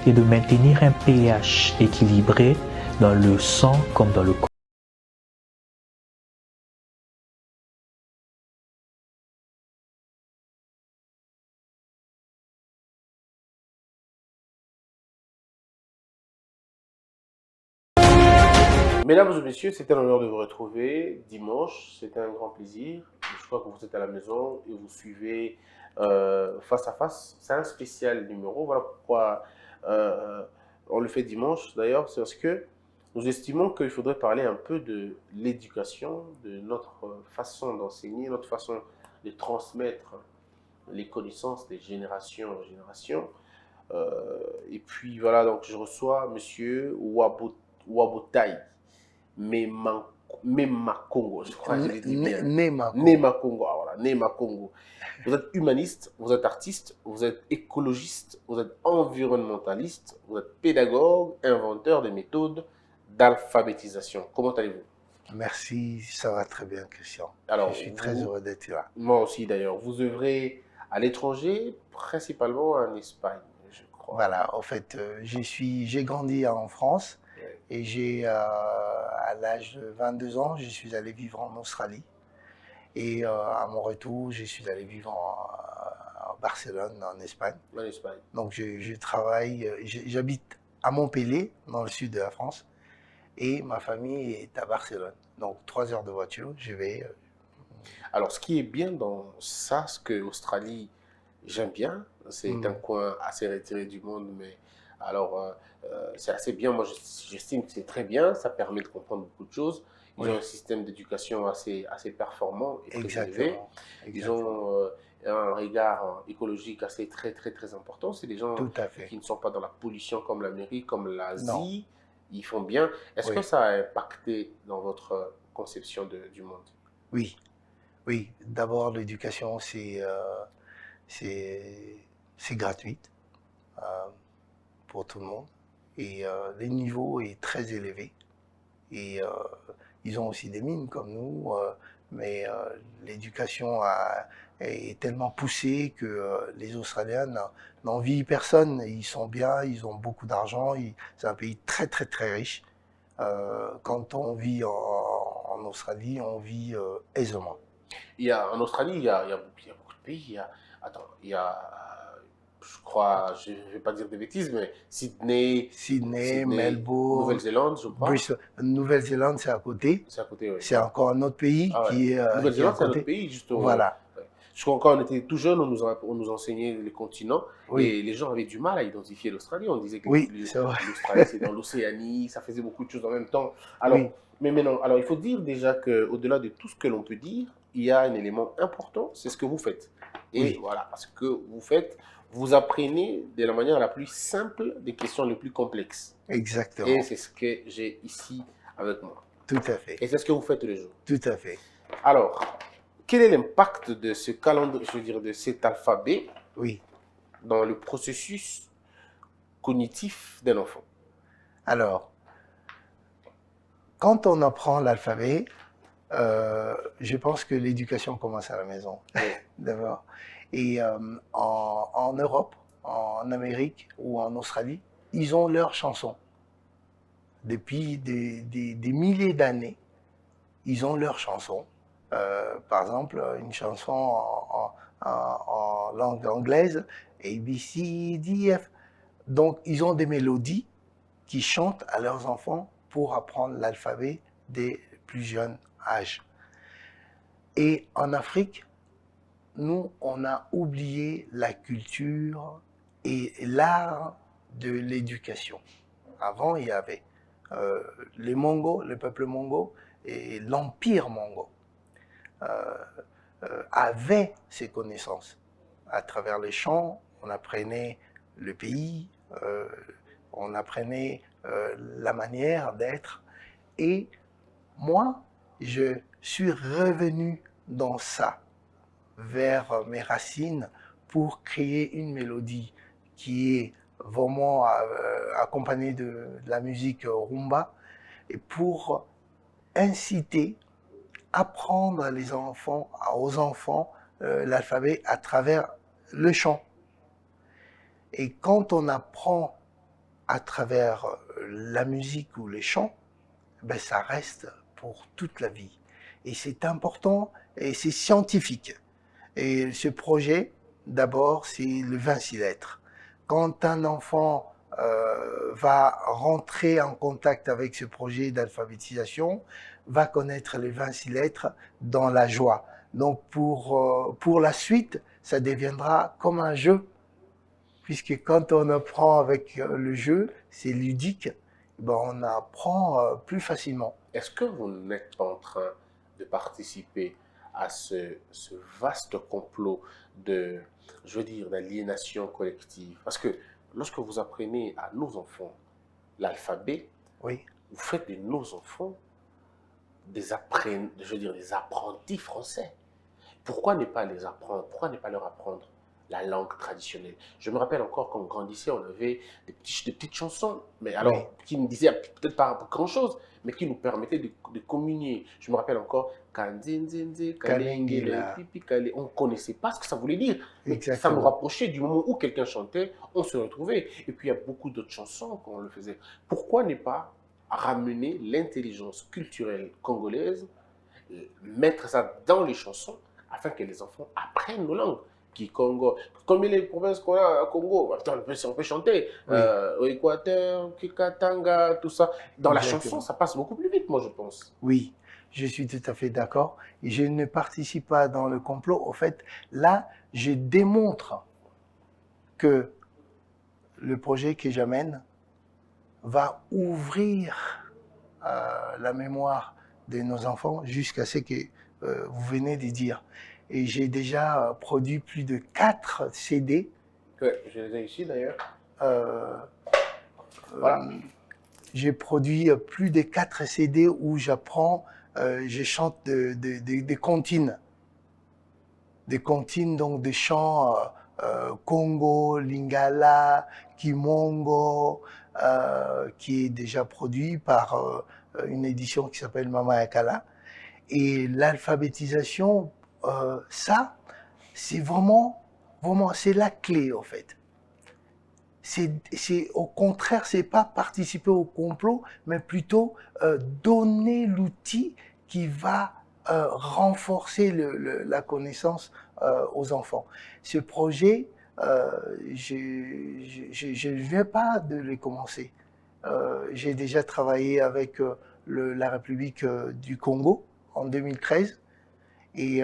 et de maintenir un pH équilibré dans le sang comme dans le corps. Mesdames et messieurs, c'était un honneur de vous retrouver dimanche. C'était un grand plaisir. Je crois que vous êtes à la maison et vous suivez face à face. C'est un spécial numéro. Voilà pourquoi on le fait dimanche. D'ailleurs, c'est parce que nous estimons qu'il faudrait parler un peu de l'éducation, de notre façon d'enseigner, notre façon de transmettre les connaissances des générations en génération. Et puis voilà, donc je reçois Monsieur Wabotai. Nema Congo, je crois que je l'ai dit bien. Nema Congo. Nema Congo, ah, voilà, Nema Congo. Vous êtes humaniste, vous êtes artiste, vous êtes écologiste, vous êtes environnementaliste, vous êtes pédagogue, inventeur de méthodes d'alphabétisation. Comment allez-vous? Merci, ça va très bien, Christian. Alors, je suis très heureux d'être là. Moi aussi, d'ailleurs. Vous œuvrez à l'étranger, principalement en Espagne, je crois. Voilà, en fait, j'ai grandi en France et à l'âge de 22 ans, je suis allé vivre en Australie. Et à mon retour, je suis allé vivre en Barcelone, en Espagne. En Espagne. Donc, je travaille, j'habite à Montpellier, dans le sud de la France, et ma famille est à Barcelone. Donc, 3 heures de voiture, je vais. Alors, ce qui est bien dans ça, ce que l'Australie, j'aime bien, c'est un coin assez retiré du monde, mais alors, c'est assez bien. Moi, j'estime que c'est très bien, ça permet de comprendre beaucoup de choses. Ils ont un système d'éducation assez performant et très élevé. Ils ont un regard écologique très important. C'est des gens qui ne sont pas dans la pollution comme l'Amérique, comme l'Asie. Ils font bien. Est-ce que ça a impacté dans votre conception du monde? Oui, oui. D'abord, l'éducation, c'est gratuite pour tout le monde. Et le niveau est très élevé. Et ils ont aussi des mines comme nous, mais l'éducation est tellement poussée que les Australiens n'envient personne. Ils sont bien, ils ont beaucoup d'argent. C'est un pays très riche. Quand on vit en Australie, on vit aisément. En Australie, il y a beaucoup de pays. Il y a, je crois, je ne vais pas dire des bêtises, mais Sydney, Melbourne, Nouvelle-Zélande, je crois. Nouvelle-Zélande, c'est à côté. C'est à côté, oui. C'est encore un autre pays qui est Nouvelle-Zélande, c'est à un autre côté. pays, justement. Voilà. Je crois que quand on était tout jeune, on nous enseignait les continents et les gens avaient du mal à identifier l'Australie. On disait que l'Australie, c'est dans l'Océanie, ça faisait beaucoup de choses en même temps. Alors, mais maintenant, alors il faut dire déjà qu'au-delà de tout ce que l'on peut dire, il y a un élément important, c'est ce que vous faites. Et voilà, ce que vous faites, vous apprenez de la manière la plus simple des questions les plus complexes. Exactement. Et c'est ce que j'ai ici avec moi. Tout à fait. Et c'est ce que vous faites tous les jours. Tout à fait. Alors, quel est l'impact de ce calendrier, je veux dire, de cet alphabet dans le processus cognitif d'un enfant? Alors, quand on apprend l'alphabet, je pense que l'éducation commence à la maison, d'abord. Et en Europe, en Amérique ou en Australie, ils ont leurs chansons. Depuis des milliers d'années, ils ont leurs chansons. Par exemple, une chanson en langue anglaise, A, B, C, D, F. Donc, ils ont des mélodies qui chantent à leurs enfants pour apprendre l'alphabet dès plus jeunes âges. Et en Afrique, nous, on a oublié la culture et l'art de l'éducation. Avant, il y avait les Mongos, le peuple mongo et l'empire mongo avaient ces connaissances. À travers les chants, on apprenait le pays, on apprenait la manière d'être. Et moi, je suis revenu dans ça, vers mes racines, pour créer une mélodie qui est vraiment accompagnée de la musique rumba, et pour inciter, apprendre aux enfants l'alphabet à travers le chant. Et quand on apprend à travers la musique ou les chants, ben ça reste pour toute la vie. Et c'est important et c'est scientifique. Et ce projet, d'abord, c'est le 26 lettres. Quand un enfant va rentrer en contact avec ce projet d'alphabétisation, va connaître les 26 lettres dans la joie. Donc pour la suite, ça deviendra comme un jeu, puisque quand on apprend avec le jeu, c'est ludique, ben on apprend plus facilement. Est-ce que vous n'êtes pas en train de participer à ce vaste complot de, je veux dire, d'aliénation collective? Parce que lorsque vous apprenez à nos enfants l'alphabet, Oui, vous faites de nos enfants des des apprentis français. Pourquoi ne pas les apprendre? Pourquoi ne pas leur apprendre la langue traditionnelle? Je me rappelle encore quand on grandissait, on avait des petites chansons, mais alors oui, qui ne disaient peut-être pas grand-chose, mais qui nous permettaient de communier. Je me rappelle encore Kanzinzinzi, Kalengele, Kalengela, Pipi, Kale. On ne connaissait pas ce que ça voulait dire, mais ça nous exactement. rapprochait du moment où quelqu'un chantait, on se retrouvait. Et puis il y a beaucoup d'autres chansons quand on le faisait. Pourquoi ne pas ramener l'intelligence culturelle congolaise, mettre ça dans les chansons afin que les enfants apprennent nos langues? Kikongo, comme les provinces qu'on a à Congo, attends, on peut chanter Oui, au Équateur, Kikatanga, tout ça. Dans la chanson, exactement. ça passe beaucoup plus vite, moi je pense. Oui, je suis tout à fait d'accord. Et je ne participe pas dans le complot. Au fait, là, je démontre que le projet que j'amène va ouvrir la mémoire de nos enfants jusqu'à ce que vous venez de dire. Et j'ai déjà produit plus de 4 CD. Ouais, je les ai ici d'ailleurs. Euh, Voilà. j'ai produit plus de 4 CD où j'apprends, je chante des comptines. Des comptines, donc des chants Congo, Lingala, Kimongo, qui est déjà produit par une édition qui s'appelle Mama Yakala. Et l'alphabétisation, ça, c'est vraiment, c'est la clé, en fait. Au contraire, c'est pas participer au complot, mais plutôt donner l'outil qui va renforcer la connaissance aux enfants. Ce projet, je ne viens pas de le commencer. J'ai déjà travaillé avec la République du Congo en 2013 et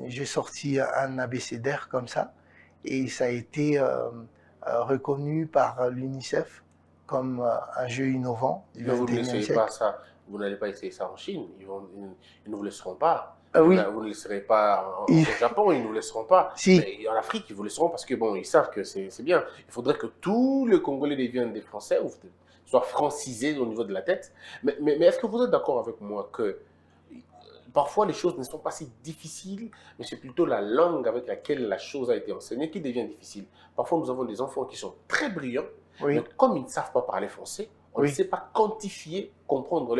j'ai sorti un abécédaire comme ça et ça a été reconnu par l'UNICEF comme un jeu innovant du Mais vous ne 21e laisserez pas siècle. ça, vous n'allez pas essayer ça en Chine, ils ne vous laisseront pas. Oui, Vous ne laisserez pas il- au Japon, ils ne vous laisseront pas. si, Mais en Afrique, ils vous laisseront parce que bon, ils savent que c'est bien. Il faudrait que tous les Congolais deviennent des Français ou soient francisés au niveau de la tête. Mais est-ce que vous êtes d'accord avec moi que parfois les choses ne sont pas si difficiles, mais c'est plutôt la langue avec laquelle la chose a été enseignée qui devient difficile. Parfois, nous avons des enfants qui sont très brillants, mais oui, comme ils ne savent pas parler français, on ne oui, sait pas quantifier, comprendre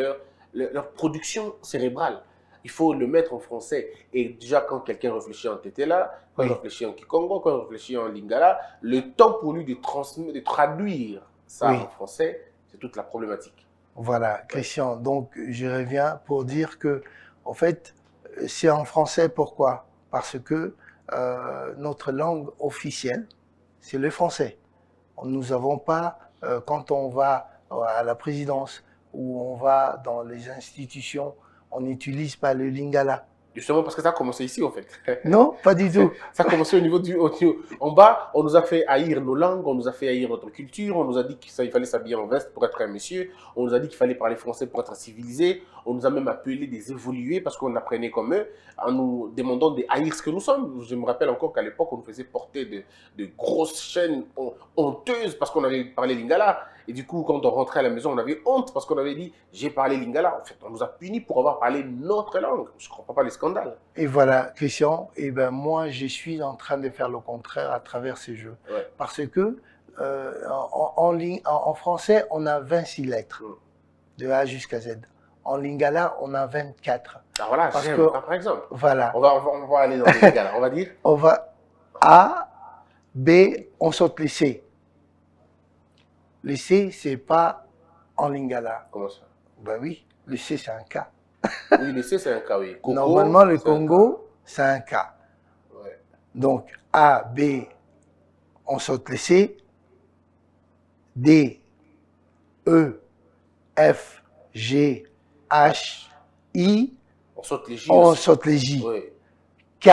leur production cérébrale. Il faut le mettre en français. Et déjà, quand quelqu'un réfléchit en tétéla, quand il oui, réfléchit en kikongo, quand il réfléchit en lingala, le temps pour lui de traduire ça oui. en français, c'est toute la problématique. Voilà, Ouais. Christian. Donc, je reviens pour dire que, en fait, c'est en français. Pourquoi? Parce que notre langue officielle, c'est le français. Nous n'avons pas, quand on va à la présidence ou on va dans les institutions, on n'utilise pas le lingala. Justement parce que ça a commencé ici, en fait. Non, pas du tout. Ça a commencé en bas, on nous a fait haïr nos langues, on nous a fait haïr notre culture, on nous a dit qu'il fallait s'habiller en veste pour être un monsieur, on nous a dit qu'il fallait parler français pour être civilisé, on nous a même appelés des évolués parce qu'on apprenait comme eux, en nous demandant de haïr ce que nous sommes. Je me rappelle encore qu'à l'époque, on nous faisait porter de grosses chaînes honteuses parce qu'on avait parlé lingala. Et du coup, quand on rentrait à la maison, on avait honte parce qu'on avait dit « j'ai parlé lingala ». En fait, on nous a punis pour avoir parlé notre langue. Je ne comprends pas les scandales. Et voilà, Christian, et ben moi, je suis en train de faire le contraire à travers ces jeux. Ouais. Parce que en français, on a 26 lettres, de A jusqu'à Z. En lingala, on a 24. Alors voilà, Parce j'aime, que, par exemple. voilà, On va aller dans les lingala. On va dire on va A, B, on saute les C. Le C, c'est pas en lingala. Comment ça? Ben oui, le C, c'est un K. Oui, le C, c'est un K, oui. Coco, Normalement, le c'est un K. Congo, c'est un K. Ouais. Donc, A, B, on saute le C. D, E, F, G, H, I, On saute les J on aussi. saute les J. Oui. K,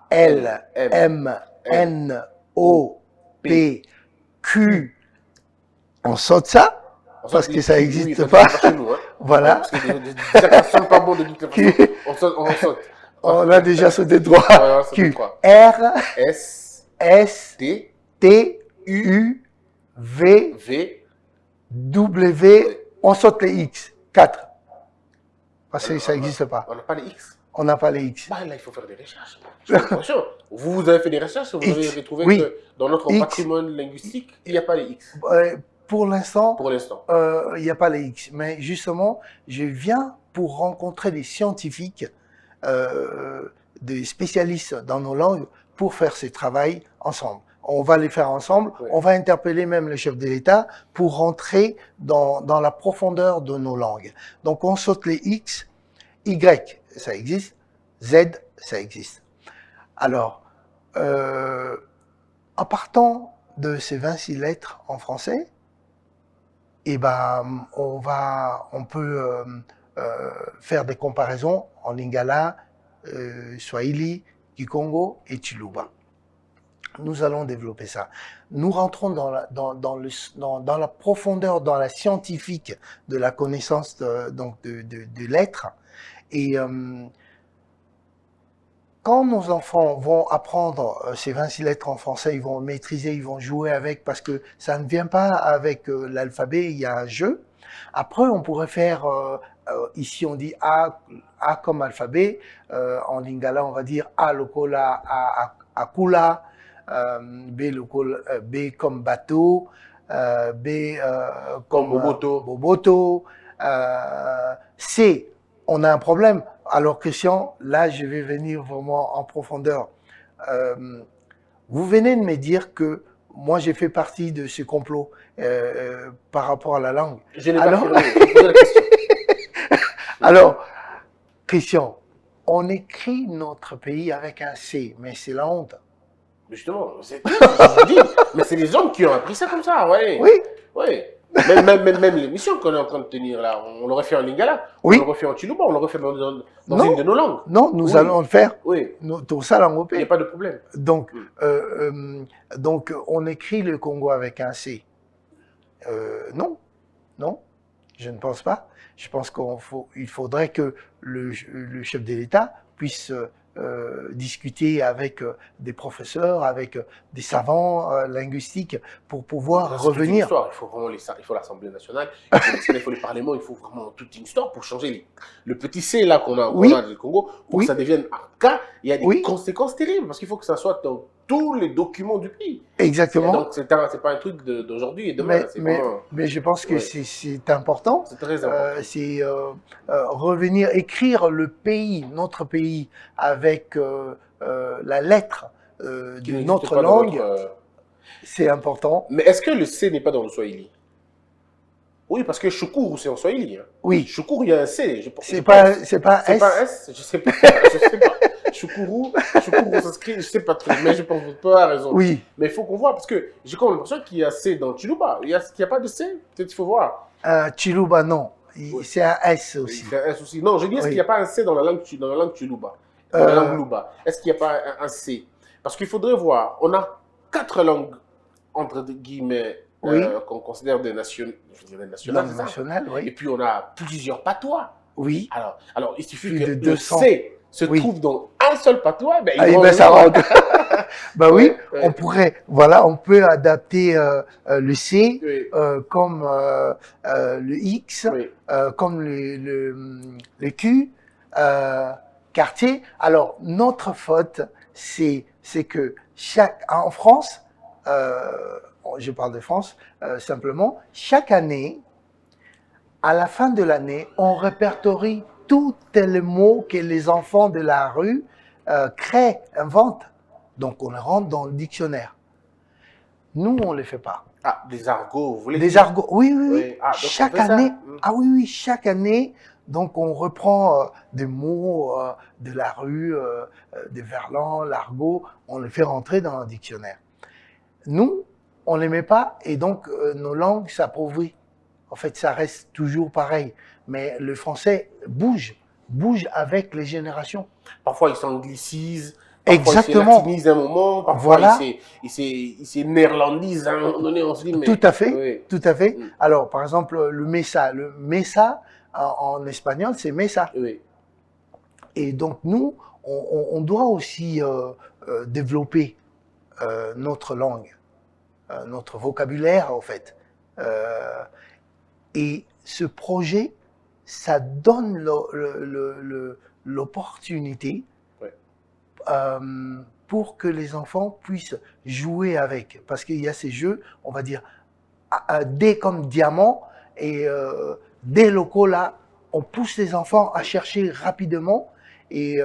L, M, N, O, P, Q. On saute ça On saute parce les que ça Q, n'existe oui, ça pas. n'existe pas chez nous, hein. Voilà. Ouais, parce que ça ne sonne pas bon de toutes les façons. On saute, on saute. On a déjà sauté droit. Ouais, on a sauté Q, droit. R, S, S, T, T, U, V, V. W. On saute les X. 4. Parce que ça On a- n'existe pas. On n'a pas les X. On n'a pas les X. Bah, là, il faut faire des recherches. Attention, vous avez fait des recherches, vous avez X, retrouvé oui. que dans notre X. patrimoine linguistique, il n'y a pas les X Pour l'instant, pour l'instant. il n'y a pas les X. Mais justement, je viens pour rencontrer des scientifiques, des spécialistes dans nos langues, pour faire ce travail ensemble. On va les faire ensemble. Oui. On va interpeller même le chef de l'État pour rentrer dans la profondeur de nos langues. Donc, on saute les X, Y, ça existe, Z, ça existe. Alors, en partant de ces 26 lettres en français, eh ben, on peut faire des comparaisons en lingala, swahili, kikongo et chiluba. Nous allons développer ça. Nous rentrons dans la profondeur, dans la scientifique de la connaissance de lettres. Et quand nos enfants vont apprendre ces 26 lettres en français, ils vont maîtriser, ils vont jouer avec, parce que ça ne vient pas avec l'alphabet, il y a un jeu. Après, on pourrait faire, ici on dit A comme alphabet, en lingala on va dire A lokola, A kula, B comme bateau, B comme Boboto. boboto, C, on a un problème. Alors Christian, là je vais venir vraiment en profondeur. Vous venez de me dire que moi j'ai fait partie de ce complot par rapport à la langue. Je n'ai pas affirmé, je posais la question. Alors, Christian, on écrit notre pays avec un C, mais c'est la honte. Mais justement, je dis, mais c'est les hommes qui ont appris ça comme ça, ouais. Oui, Oui. Même l'émission qu'on est en train de tenir là, on l'aurait fait en lingala, Oui. on l'aurait fait en chiluba, on l'aurait fait dans Non. une de nos langues. non, nous Oui. allons le faire Oui, tout ça langue il n'y a OP. pas de problème. Donc, on écrit le Congo avec un C. Non, non, je ne pense pas. Je pense qu'il faudrait que le chef de l'État puisse discuter avec des professeurs, avec des savants linguistiques pour pouvoir C'est toute une revenir. histoire. Il faut vraiment il faut l'Assemblée nationale, il faut les parlements, il faut vraiment toute une histoire pour changer le petit C là qu'on a, Oui. dans le Congo, pour Oui. que ça devienne un cas. Il y a des Oui. conséquences terribles parce qu'il faut que ça soit dans tous les documents du pays. Exactement. Donc c'est pas un truc d'aujourd'hui et demain. C'est vraiment, Mais je pense que Ouais. c'est important. c'est très important. C'est revenir écrire le pays, notre pays, avec la lettre Qui de n'existe notre pas dans langue, notre, c'est important. Mais est-ce que le C n'est pas dans le Swahili? Oui, parce que Shukuru, c'est en Swahili. Hein. Oui, Shukuru, il y a un C. c'est pas S. C'est pas un S, je sais pas. Je sais pas. Shukuru, ça s'écrit, je sais pas trop, mais je pense pas raison. Oui, Mais il faut qu'on voit, parce que j'ai comme l'impression qu'il y a C dans Chiluba. Il y a pas de C, peut-être qu'il faut voir. Chiluba non, Oui. c'est un S aussi. Il y a un souci. Non, je dis, est-ce Oui. qu'il n'y a pas un C dans la langue Chiluba, dans la langue Luba? Est-ce qu'il n'y a pas un C? Parce qu'il faudrait voir, on a 4 langues, entre guillemets, Oui. qu'on considère des nationales, Langue c'est ça? nationale, Et oui. puis on a plusieurs patois. Oui. Alors il suffit Plus que de le 200. C se Oui. trouve dans un seul patois, ben, Ah, il ben, rentre ça dedans. rentre. Ben oui, Ouais. on pourrait, voilà, on peut adapter le C Oui. comme le X, Oui. comme le Q, quartier. Alors, notre faute, c'est que en France, je parle de France, simplement, chaque année, à la fin de l'année, on répertorie tous les mots que les enfants de la rue créent, inventent. Donc, on les rentre dans le dictionnaire. Nous, on ne les fait pas. Ah, des argots, vous voulez Des dire? argots, oui, oui, oui. Oui. Ah, donc on Chaque fait ça. année, ah oui, oui, chaque année, donc on reprend des mots de la rue, des verlan, l'argot, on les fait rentrer dans un dictionnaire. Nous, on ne les met pas et donc nos langues s'appauvrit. En fait, ça reste toujours pareil. Mais le français bouge avec les générations. Parfois, ils s'anglicise, parfois, il se Exactement. latinise un moment, parfois, Voilà. il se néerlandise à un moment donné. On se dit, mais. Tout à fait, Oui. tout à fait. Mm. Alors, par exemple, le mesa en espagnol, c'est mesa. Oui. Et donc, nous, on doit aussi développer notre langue, notre vocabulaire, en fait. Et ce projet, ça donne l'opportunité Ouais. pour que les enfants puissent jouer avec. Parce qu'il y a ces jeux, on va dire, D comme diamant, et des locaux là, on pousse les enfants à chercher rapidement. Et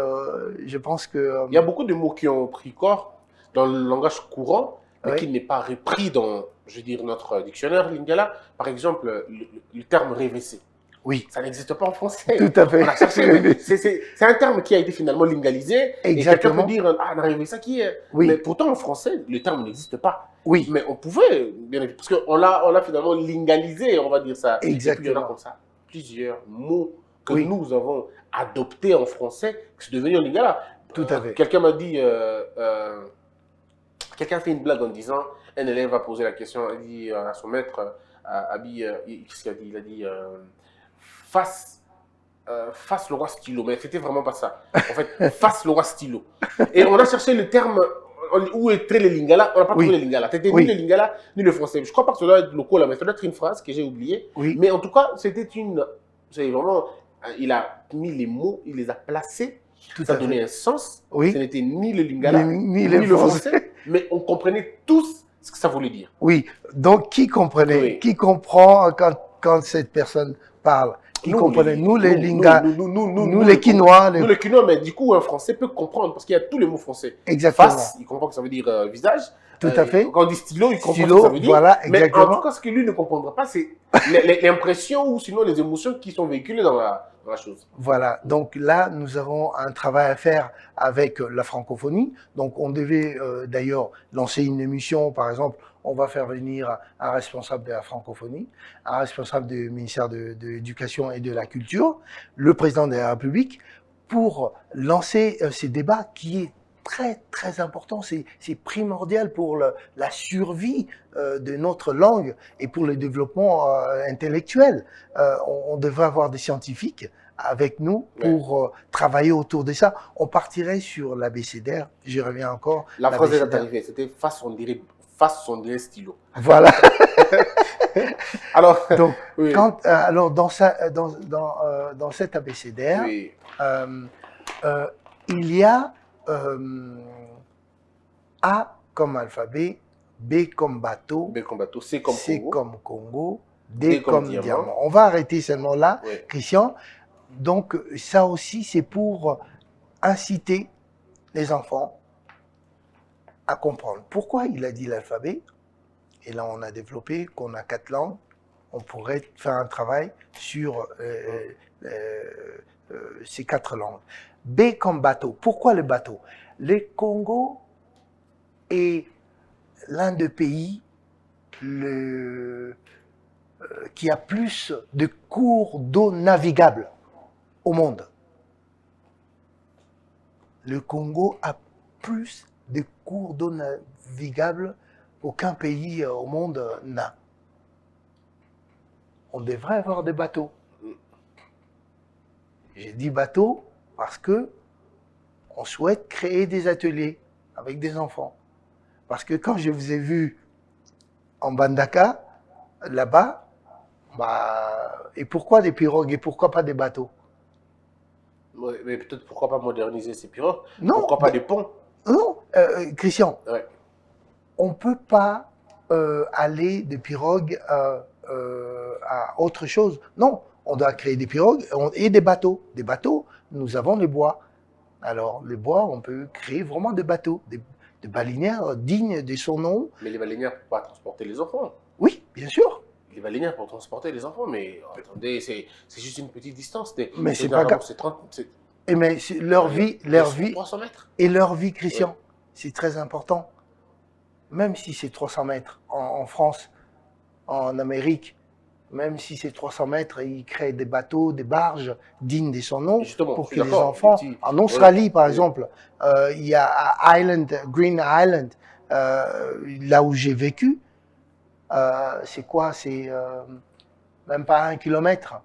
je pense que... Il y a beaucoup de mots qui ont pris corps dans le langage courant, mais Oui. qui n'est pas repris dans, je veux dire, notre dictionnaire Lingala. Par exemple, le terme révessé. Oui, Ça n'existe pas en français. tout à fait. On a cherché. C'est un terme qui a été finalement lingalisé. Et quelqu'un Exactement. peut dire, ah, on a révessé ça qui est. Oui. Mais pourtant, en français, le terme n'existe pas. Oui, Mais on pouvait, bien évidemment, parce qu'on l'a finalement lingalisé, on va dire ça. Et puis, il y en a exactement. comme ça plusieurs mots que Oui. nous avons adoptés en français, qui sont devenus en lingala. Tout à fait. Quelqu'un m'a dit, quelqu'un fait une blague en disant, un élève a posé la question, il dit à son maître, qu'est-ce qu'il a dit? Il a dit, face le roi stylo, mais c'était vraiment pas ça. En fait, face le roi stylo. Et on a cherché le terme, où étaient les lingala, on n'a pas Oui. trouvé les lingala. C'était Oui. ni le lingala, ni le français. Je crois pas que ça doit être local, là, mais ça doit être une phrase que j'ai oubliée. Oui, Mais en tout cas, c'était une. C'est vraiment. Il a mis les mots, il les a placés, tout ça à fait. donnait un sens. Oui. Ce n'était ni le lingala, Ni ni le le français. français, mais on comprenait tous ce que ça voulait dire. Oui, donc qui comprenait? Oui. Qui comprend quand cette personne parle? Qui comprenait? Nous, les Linga, nous, les Quinois, Nous, les Quinois, mais du coup, un Français peut comprendre parce qu'il y a tous les mots français. Exactement. Face, il comprend que ça veut dire visage. Tout à fait. Quand on dit stylo, il comprend Stylo, ce que ça veut dire. voilà, Mais exactement. en tout cas, ce que lui ne comprendra pas, c'est l'impression ou sinon les émotions qui sont véhiculées dans la chose. Voilà, donc là, nous avons un travail à faire avec la francophonie. Donc, on devait d'ailleurs lancer une émission, par exemple, on va faire venir un responsable de la francophonie, un responsable du ministère de l'Éducation et de la Culture, le président de la République, pour lancer ces débats qui est très, très important. C'est primordial pour la survie de notre langue et pour le développement intellectuel. On devrait avoir des scientifiques avec nous pour travailler autour de ça. On partirait sur l'abécédaire, j'y reviens encore. La phrase est arrivée, c'était face, on dirait stylo. Voilà. Alors, donc, oui. alors dans cet abécédaire, Oui. il y a A comme alphabet, B comme bateau, B comme bateau, C comme C Congo. comme Congo, D comme comme diamant. diamant. On va arrêter seulement là, Oui. Christian. Donc ça aussi, c'est pour inciter les enfants à comprendre. Pourquoi il a dit l'alphabet? Et là, on a développé qu'on a 4 langues. On pourrait faire un travail sur ces 4 langues. B comme bateau. Pourquoi le bateau? Le Congo est l'un des pays qui a plus de cours d'eau navigables au monde. Le Congo a plus de cours d'eau navigables qu'aucun pays au monde n'a. On devrait avoir des bateaux. J'ai dit bateaux parce que on souhaite créer des ateliers avec des enfants. Parce que quand je vous ai vu en Bandaka, là-bas, et pourquoi des pirogues et pourquoi pas des bateaux? Oui, mais peut-être pourquoi pas moderniser ces pirogues? Non, Pourquoi pas des ponts? Non, Christian, Ouais. on ne peut pas aller des pirogues à autre chose. Non, on doit créer des pirogues et des bateaux. Des bateaux, nous avons les bois. Alors, les bois, on peut créer vraiment des bateaux, de baleinières dignes de son nom. Mais les baleinières ne peuvent pas transporter les enfants. Oui, bien sûr. Les baleinières pour transporter les enfants, mais attendez, c'est juste une petite distance. Mais c'est pas grave. C'est 30, Et mais leur vie, 300 mètres. et leur vie, Christian, c'est très important. Même si c'est 300 mètres en France, en Amérique, même si c'est 300 mètres, ils créent des bateaux, des barges dignes de son nom Justement, pour je que suis les d'accord. enfants. En Australie, par oui. exemple, il y a à Green Island, là où j'ai vécu. C'est quoi? C'est même pas 1 kilomètre.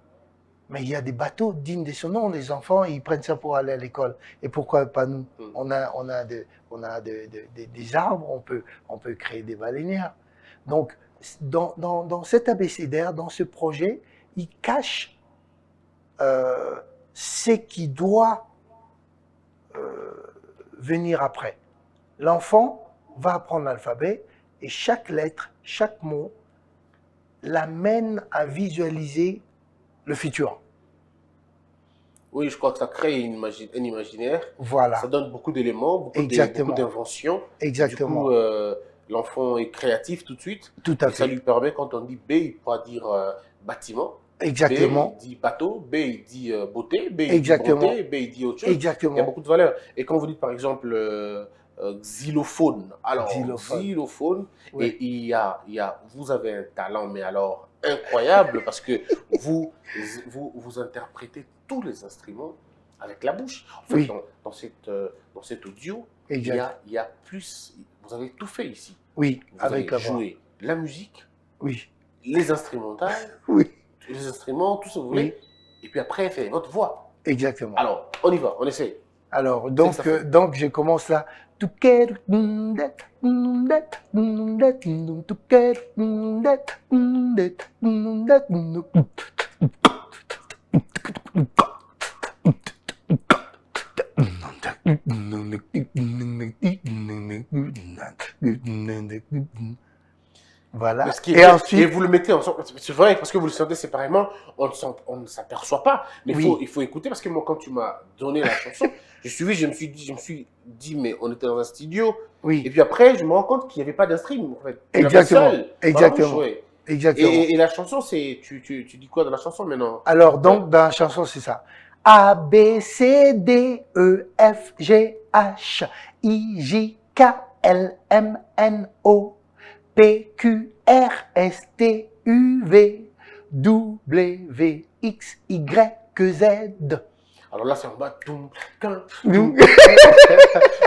Mais il y a des bateaux dignes de son nom. Les enfants, ils prennent ça pour aller à l'école. Et pourquoi pas nous? On a des arbres, on peut créer des baleinières. Donc, dans cet abécédaire, dans ce projet, il cache ce qui doit venir après. L'enfant va apprendre l'alphabet et chaque lettre, chaque mot l'amène à visualiser le futur. Oui, je crois que ça crée un imaginaire. Voilà. Ça donne beaucoup d'éléments, beaucoup d'inventions. Exactement. Du coup, l'enfant est créatif tout de suite. Tout à et fait. ça lui permet, quand on dit B, il pourra dire bâtiment. Exactement. B, il dit bateau. B, il dit beauté. B, il Exactement. dit bonté. B, il dit autre chose. Exactement. Il y a beaucoup de valeurs. Et quand vous dites, par exemple, xylophone. Alors, xylophone. Oui. Et vous avez un talent, mais alors incroyable, parce que vous interprétez tous les instruments avec la bouche. En fait, Oui. dans cet audio, Exact. il y a plus. Vous avez tout fait ici. Oui, Vous avec avez la voix. joué la musique, Oui. les instrumentales, Oui. les instruments, tout ce que vous voulez. Et puis après, faire votre voix. Exactement. Alors, on y va, on essaie. Alors, donc je commence là. Voilà. Et vous le mettez ensemble. C'est vrai, parce que vous le sentez séparément, on ne s'aperçoit pas. Mais il faut écouter, parce que moi, quand tu m'as donné la chanson, je me suis dit, mais on était dans un studio. Oui. Et puis après, je me rends compte qu'il n'y avait pas d'instream, en fait. Exactement. Exactement. Exactement. Et la chanson, tu dis quoi dans la chanson maintenant? Alors, donc, dans la chanson, c'est ça. A, B, C, D, E, F, G, H, I, J, K, L, M, N, O, P, Q, R, S, T, U, V, W, X, Y, Z. Alors là, c'est en bas.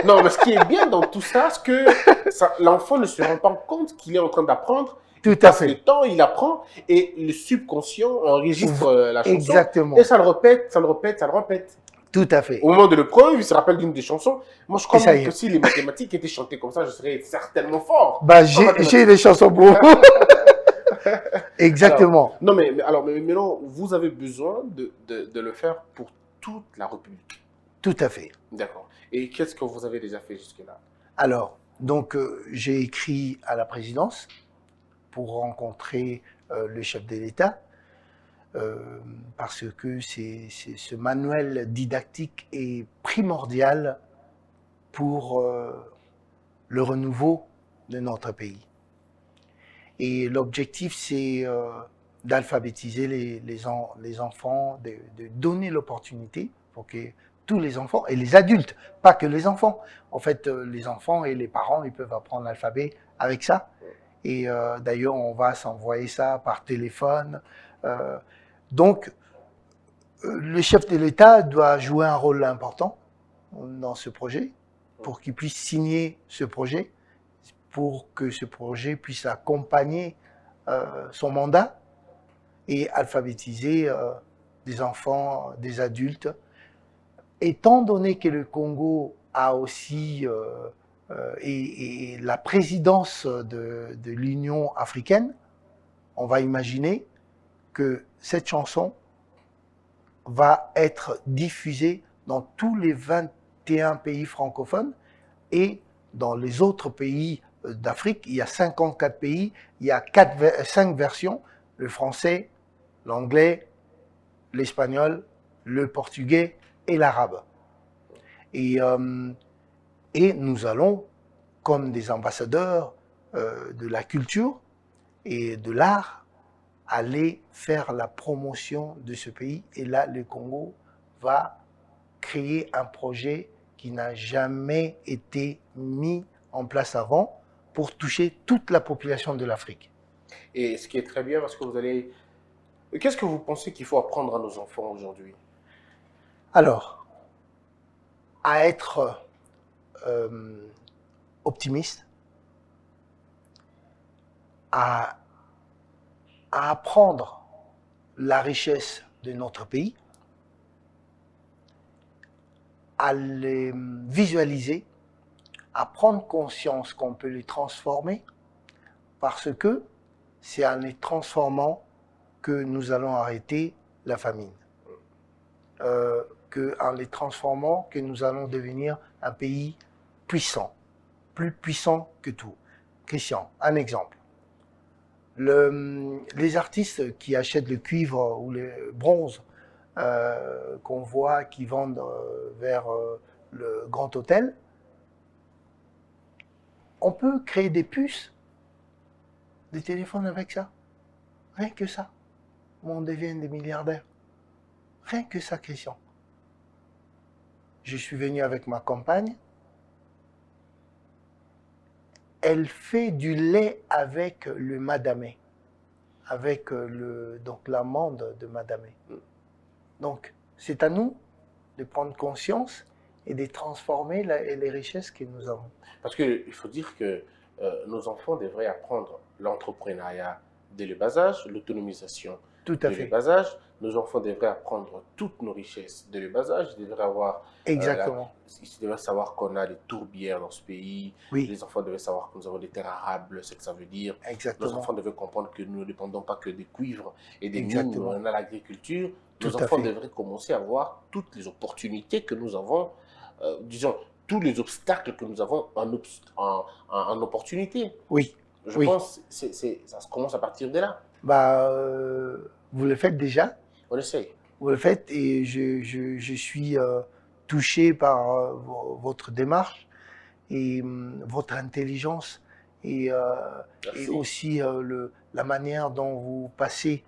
Non, mais ce qui est bien dans tout ça, c'est que l'enfant ne se rend pas compte qu'il est en train d'apprendre. Tout à fait. Le temps, il apprend et le subconscient enregistre la chanson. Exactement. Et ça le répète, ça le répète, ça le répète. Tout à fait. Au moment de l'épreuve, il se rappelle d'une des chansons. Moi, je crois que si les mathématiques étaient chantées comme ça, je serais certainement fort. Bah, j'ai des chansons pour vous. Exactement. Alors, mais maintenant, vous avez besoin de le faire pour toute la République. Tout à fait. D'accord. Et qu'est-ce que vous avez déjà fait jusque-là? Alors, donc, j'ai écrit à la présidence pour rencontrer le chef de l'État, parce que ce manuel didactique est primordial pour le renouveau de notre pays. Et l'objectif, c'est d'alphabétiser les enfants, de donner l'opportunité pour que tous les enfants, et les adultes, pas que les enfants. En fait, les enfants et les parents, ils peuvent apprendre l'alphabet avec ça. Et d'ailleurs, on va s'envoyer ça par téléphone. Donc, le chef de l'État doit jouer un rôle important dans ce projet, pour qu'il puisse signer ce projet, pour que ce projet puisse accompagner son mandat et alphabétiser des enfants, des adultes. Étant donné que le Congo a aussi et la présidence de l'Union africaine, on va imaginer que cette chanson va être diffusée dans tous les 21 pays francophones et dans les autres pays d'Afrique. Il y a 54 pays, il y a 5 versions, le français, l'anglais, l'espagnol, le portugais et l'arabe. Et nous allons comme des ambassadeurs de la culture et de l'art, aller faire la promotion de ce pays. Et là, le Congo va créer un projet qui n'a jamais été mis en place avant pour toucher toute la population de l'Afrique. Et ce qui est très bien, parce que vous allez... Qu'est-ce que vous pensez qu'il faut apprendre à nos enfants aujourd'hui? Alors, à être optimiste, à apprendre la richesse de notre pays, à les visualiser, à prendre conscience qu'on peut les transformer, parce que c'est en les transformant que nous allons arrêter la famine. En les transformant que nous allons devenir un pays puissant, plus puissant que tout. Christian, un exemple. Les artistes qui achètent le cuivre ou le bronze qu'on voit qui vendent vers le Grand Hôtel, on peut créer des puces, des téléphones avec ça. Rien que ça. On devient des milliardaires. Rien que ça, Christian. Je suis venu avec ma compagne. Elle fait du lait avec le madamé, avec donc l'amande de madamé. Donc, c'est à nous de prendre conscience et de transformer les richesses que nous avons. Parce qu'il faut dire que nos enfants devraient apprendre l'entrepreneuriat dès le bas âge, l'autonomisation dès le bas âge. Nos enfants devraient apprendre toutes nos richesses dès le bas âge. Ils devraient avoir... Exactement. Ils devraient savoir qu'on a des tourbières dans ce pays. Oui. Les enfants devraient savoir que nous avons des terres arables, ce que ça veut dire. Exactement. Nos enfants devraient comprendre que nous ne dépendons pas que des cuivres et des mines. On a l'agriculture. Nos enfants devraient commencer à voir toutes les opportunités que nous avons, disons, tous les obstacles que nous avons en opportunité. Oui. Je pense que ça commence à partir de là. Vous le faites déjà. On essaye. Vous le faites et je suis touché par votre démarche et votre intelligence et aussi la manière dont vous passez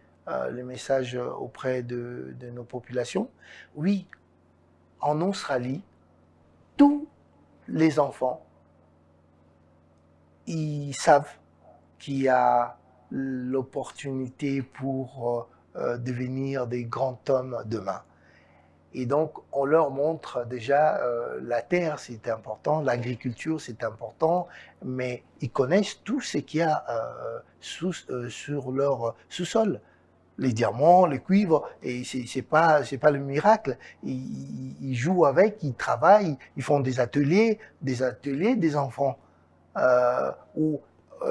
les messages auprès de nos populations. Oui, en Australie, tous les enfants, ils savent qu'il y a l'opportunité pour devenir des grands hommes demain. Et donc, on leur montre déjà la terre, c'est important, l'agriculture, c'est important, mais ils connaissent tout ce qu'il y a sur leur sous-sol. Les diamants, les cuivres, et c'est pas le miracle. Ils jouent avec, ils travaillent, ils font des ateliers des enfants. Ou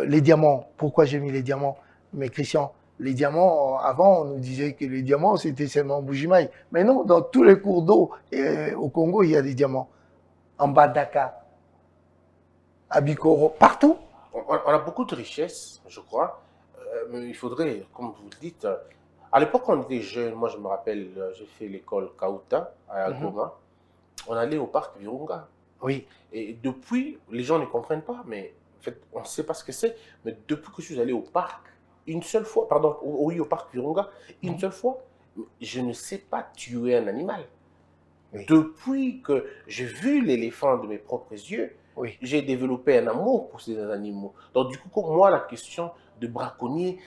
les diamants, pourquoi j'ai mis les diamants? Mais Christian, les diamants, avant, on nous disait que les diamants, c'était seulement Bujimaï. Mais non, dans tous les cours d'eau au Congo, il y a des diamants. En Badaka, à Bikoro, partout. On a beaucoup de richesses, je crois. Mais il faudrait, comme vous le dites, à l'époque, quand on était jeune, moi je me rappelle, j'ai fait l'école Kauta à Goma. On allait au parc Virunga. Oui. Et depuis, les gens ne comprennent pas, mais en fait, on ne sait pas ce que c'est. Mais depuis que je suis allé au parc, une seule fois, pardon, oui, au parc Virunga, une seule fois, je ne sais pas tuer un animal. Oui. Depuis que j'ai vu l'éléphant de mes propres yeux, oui, j'ai développé un amour pour ces animaux. Donc du coup, moi, la question de braconnier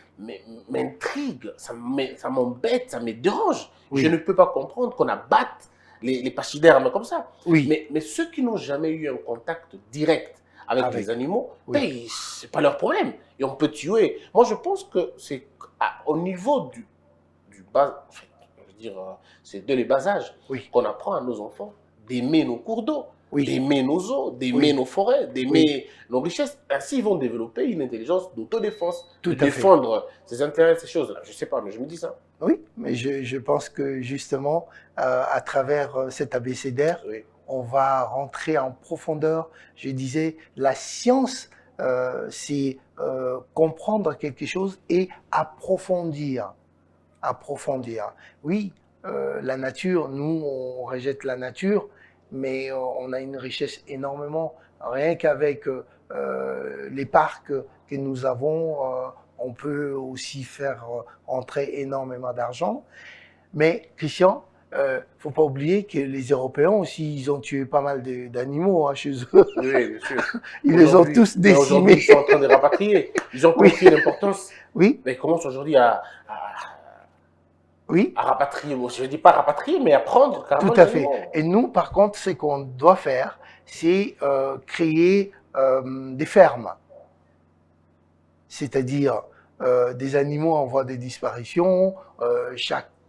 m'intrigue, ça m'embête, ça me dérange. Oui. Je ne peux pas comprendre qu'on abatte les pachydermes comme ça. Oui. Mais ceux qui n'ont jamais eu un contact direct avec les animaux, oui, c'est pas leur problème. Et on peut tuer. Moi, je pense que c'est au niveau du bas, enfin, je veux dire, c'est dès le bas âge, oui, qu'on apprend à nos enfants d'aimer nos cours d'eau, oui, d'aimer nos eaux, d'aimer nos forêts, d'aimer nos richesses. Ainsi, ils vont développer une intelligence d'autodéfense, de défendre ses intérêts, ces choses-là. Je ne sais pas, mais je me dis ça. Oui, mais je pense que justement, à travers cet abécédaire, oui, on va rentrer en profondeur. Je disais, la science, c'est comprendre quelque chose et approfondir. Approfondir. Oui, la nature, nous, on rejette la nature, mais on a une richesse énormément. Rien qu'avec les parcs que nous avons, on peut aussi faire entrer énormément d'argent. Mais Christian, faut pas oublier que les Européens aussi, ils ont tué pas mal d'animaux chez eux. Oui, bien sûr. Ils les ont tous Mais aujourd'hui, décimés. ils sont en train de rapatrier. Ils ont Oui. compris l'importance. Oui, Mais ils commencent aujourd'hui à oui, rapatrier. Bon, je ne dis pas rapatrier, mais à prendre carrément tout les à fait. animaux. Et nous, par contre, ce qu'on doit faire, c'est créer des fermes. C'est-à-dire des animaux en voie de disparition.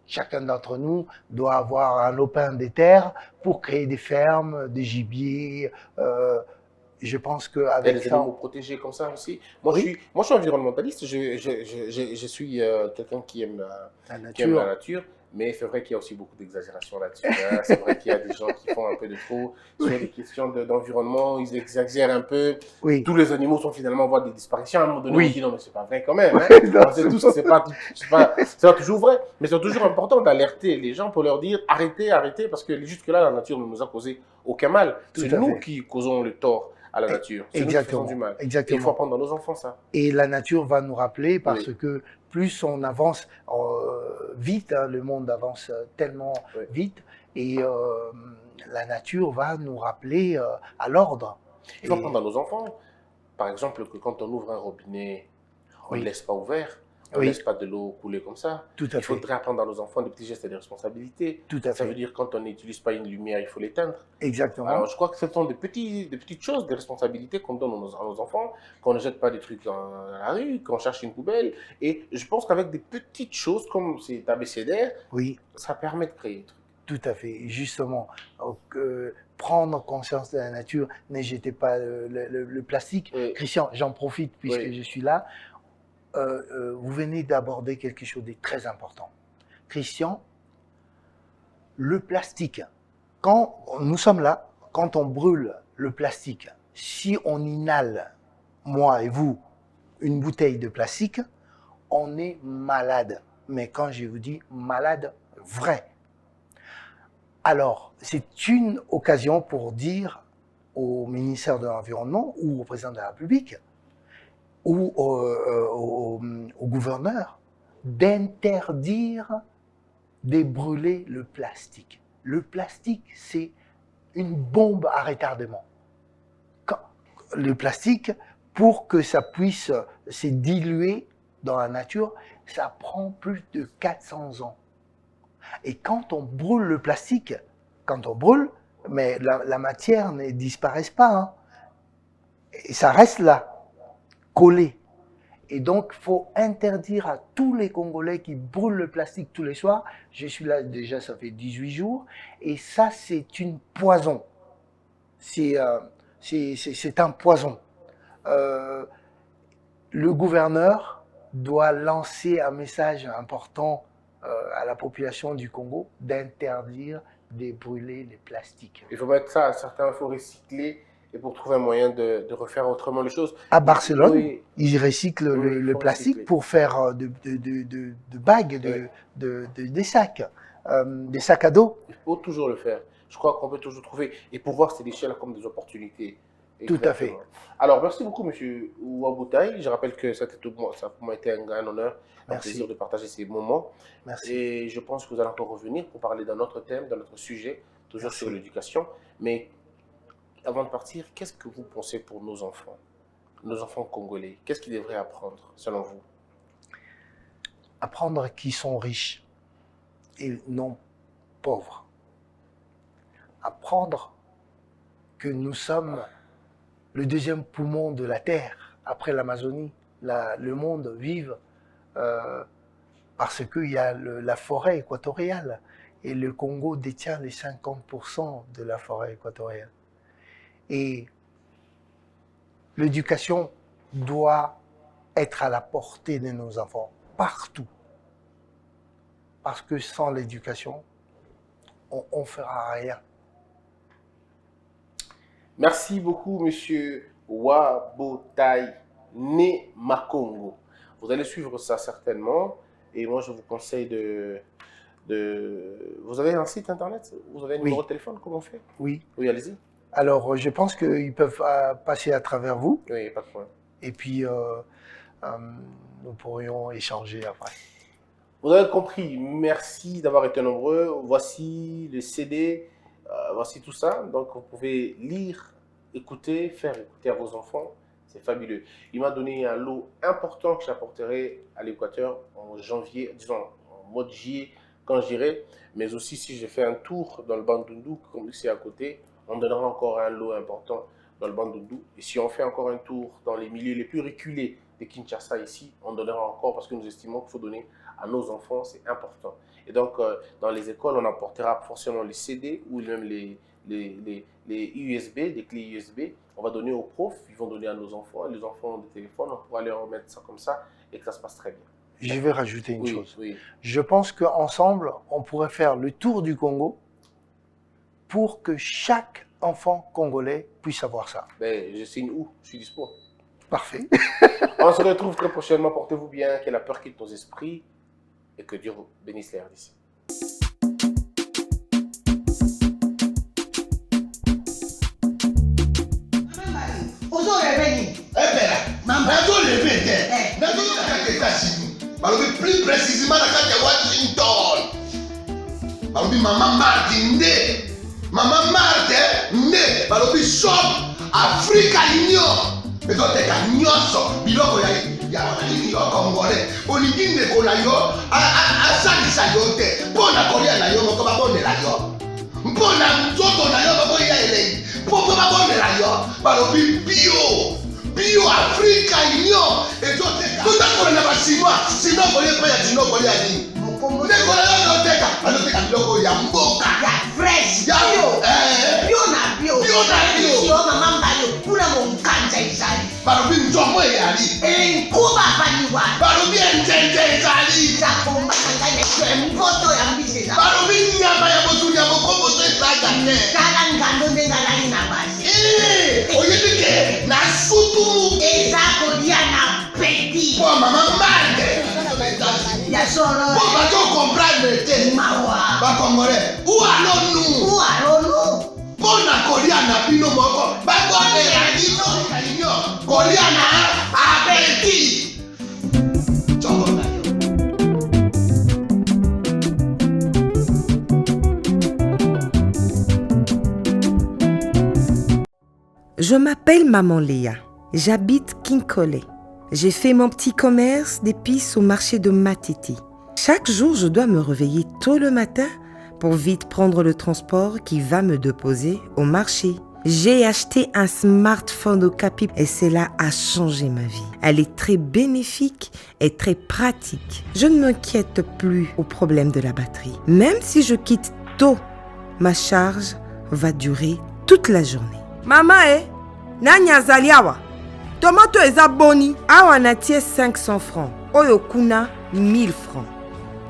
Chacun d'entre nous doit avoir un lopin des terres pour créer des fermes, des gibiers. Je pense Il y a qu'avec des ça, animaux protégés comme ça aussi. Moi, oui, je suis environnementaliste. Je suis quelqu'un qui aime la la nature. Mais c'est vrai qu'il y a aussi beaucoup d'exagération là-dessus. Hein. C'est vrai qu'il y a des gens qui font un peu de trop sur des oui, questions d'environnement. Ils exagèrent un peu. oui, Tous les animaux sont finalement en voie de disparition. À un moment donné, on oui. dit non, mais c'est pas vrai quand même. Hein. Non, On sait tous que c'est pas toujours vrai. Mais c'est toujours important d'alerter les gens pour leur dire arrêtez, arrêtez, parce que jusque-là, la nature ne nous a causé aucun mal. Tout C'est à nous fait. qui causons le tort à la nature. C'est nous qui faisons du Exactement, mal. Et il faut exactement. apprendre à nos enfants ça. Et la nature va nous rappeler parce Oui, que plus on avance vite, hein, le monde avance tellement oui. vite, et la nature va nous rappeler à l'ordre. Il faut Et apprendre à nos enfants. Par exemple, que quand on ouvre un robinet, on ne oui, laisse pas ouvert. On ne oui, laisse pas de l'eau couler comme ça. tout à Il fait, faudrait apprendre à nos enfants des petits gestes et des responsabilités. tout à Ça veut fait, dire quand on n'utilise pas une lumière, il faut l'éteindre. Alors, exactement. je crois que ce sont des petites choses, des responsabilités qu'on donne à nos enfants, qu'on ne jette pas des trucs dans la rue, qu'on cherche une poubelle. Et je pense qu'avec des petites choses comme c'est abécédaire, Oui, ça permet de créer des trucs. tout à fait. Justement, donc, prendre conscience de la nature, ne jetez pas le plastique. Oui, Christian, j'en profite puisque oui, je suis là. Vous venez d'aborder quelque chose de très important. Christian, le plastique, quand nous sommes là, quand on brûle le plastique, si on inhale, moi et vous, une bouteille de plastique, on est malade. Mais quand je vous dis malade, vrai. Alors, c'est une occasion pour dire au ministère de l'Environnement ou au président de la République ou au gouverneur d'interdire de brûler le plastique. Le plastique, c'est une bombe à retardement. Le plastique, pour que ça puisse se diluer dans la nature, ça prend plus de 400 ans. Et quand on brûle le plastique, quand on brûle, mais la matière ne disparaît pas, hein, et ça reste là, collé. Et donc, il faut interdire à tous les Congolais qui brûlent le plastique tous les soirs. Je suis là déjà, ça fait 18 jours. Et ça, c'est une poison. C'est un poison. Le gouverneur doit lancer un message important à la population du Congo d'interdire de brûler les plastiques. il faut mettre ça, certains, il faut recycler et pour trouver un moyen de refaire autrement les choses. À Barcelone, Oui, ils recyclent oui, il le faut plastique recycler. pour faire de bagues, des sacs à dos. Il faut toujours le faire. Je crois qu'on peut toujours trouver et pour voir ces déchets-là comme des opportunités. Tout à fait. Alors, merci beaucoup, Monsieur Ouaboutaï. Je rappelle que ça pour moi été un honneur, un Merci. plaisir de partager ces moments. Merci. Et je pense que vous allez encore revenir pour parler d'un autre thème, d'un autre sujet, toujours Merci. sur l'éducation. Mais avant de partir, qu'est-ce que vous pensez pour nos enfants congolais? Qu'est-ce qu'ils devraient apprendre, selon vous? Apprendre qu'ils sont riches et non pauvres. Apprendre que nous sommes le deuxième poumon de la Terre, après l'Amazonie. Le monde vive parce qu'il y a la forêt équatoriale. Et le Congo détient les 50% de la forêt équatoriale. Et l'éducation doit être à la portée de nos enfants, partout. Parce que sans l'éducation, on ne fera rien. Merci beaucoup, Monsieur Ouaboutaï Né Makongo. Vous allez suivre ça certainement. Et moi, je vous conseille Vous avez un site internet? Vous avez un numéro de téléphone? Comment on fait? Oui, Oui, allez-y. Alors, je pense qu'ils peuvent passer à travers vous. Oui, pas de problème. Et puis, nous pourrions échanger après. Vous avez compris, merci d'avoir été nombreux. Voici le CD, voici tout ça. Donc, vous pouvez lire, écouter, faire écouter à vos enfants. C'est fabuleux. Il m'a donné un lot important que j'apporterai à l'Équateur en janvier, disons en mois de juillet, quand j'irai. Mais aussi, si je fais un tour dans le Bandundu, comme c'est à côté, on donnera encore un lot important dans le Bandundu. Et si on fait encore un tour dans les milieux les plus reculés de Kinshasa ici, on donnera encore parce que nous estimons qu'il faut donner à nos enfants, c'est important. Et donc, dans les écoles, on apportera forcément les CD ou même les USB, des clés USB. On va donner aux profs, ils vont donner à nos enfants. Les enfants ont des téléphones, on pourra leur remettre ça comme ça et que ça se passe très bien. Je vais rajouter une chose. Oui. Je pense qu'ensemble, on pourrait faire le tour du Congo pour que chaque enfant congolais puisse avoir ça. Ben, je signe où? Je suis dispo. Parfait. On se retrouve très prochainement. Portez-vous bien, que la peur quitte nos esprits et que Dieu vous bénisse les RDC. Plus précisément dans Washington. Maman Martin Maman Martin ne shop Africa Union. Mais quand tu as nyonso biloko ya congolais olingi ndeko na yo asalisa yo te mpona kolia na yo moko babondela yo mpona nzoto na yo bakoya elengi mpo babondela yo balobi bio Africa Union ezoteka totakola na basinois sino kolia mpe ya sino kolia nini ndeko na yo azoteka biloko ya mboka ya fresh bio mama mbayo kuna monkanja ezali balobi nzongo eyali enkuba baliwa balobi enzenze ezali zakombaka ngai na mpoto ya mbisi eza balobi nyama ya motu ya mokomboso ezaga te tala ngando nde ngalali na basi oyebi ke na sutu eza kolia na peti po mama mande ya solo po bazokomprendre te mawa bakongolais ualonu mpona kolia na bino moko bakondela bino kolia na apeti nzongo na yo. Je m'appelle Maman Léa. J'habite Kinkole. J'ai fait mon petit commerce d'épices au marché de Matiti. Chaque jour, je dois me réveiller tôt le matin pour vite prendre le transport qui va me déposer au marché. J'ai acheté un smartphone au Capi et cela a changé ma vie. Elle est très bénéfique et très pratique. Je ne m'inquiète plus au problème de la batterie. Même si je quitte tôt, ma charge va durer toute la journée. Maman, nani azali awa? Tomato eza boni. Awa natie 500 francs. Oyo kuna 1000 francs.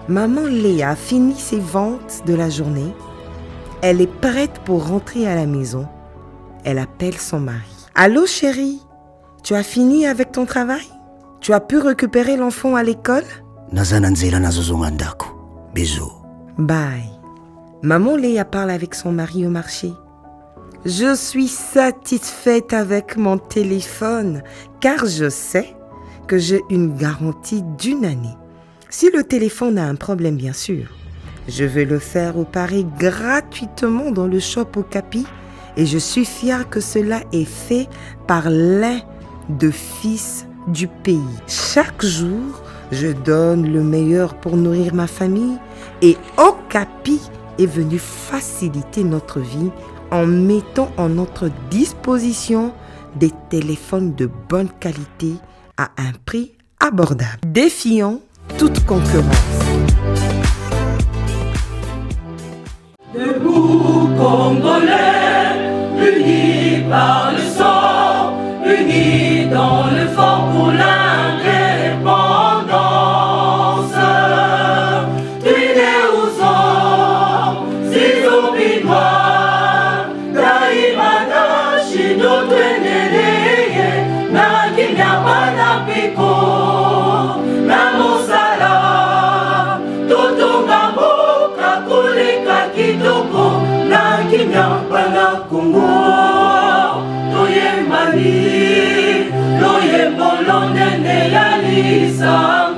Maman Léa finit ses ventes de la journée. Elle est prête pour rentrer à la maison. Elle appelle son mari. Allô chérie, tu as fini avec ton travail? Tu as pu récupérer l'enfant à l'école? Bisous. Bye. Maman Léa parle avec son mari au marché. Je suis satisfaite avec mon téléphone car je sais que j'ai une garantie d'1 année. Si le téléphone a un problème, bien sûr, je vais le faire réparer gratuitement dans le shop au Capi et je suis fière que cela est fait par l'un des fils du pays. Chaque jour, je donne le meilleur pour nourrir ma famille et au Capi est venu faciliter notre vie en mettant en notre disposition des téléphones de bonne qualité à un prix abordable, défiant toute concurrence. Debout Congolais, unis par le sang, unis dans le fort pour l'indépendance. Unis aux hommes, si opinois, daimana shino tweneleye, na kinyamana piko, na mosala, totonga mboka kuleka kitoko. na kimya bana Kongo toyembani loyembo lonene ya lisanga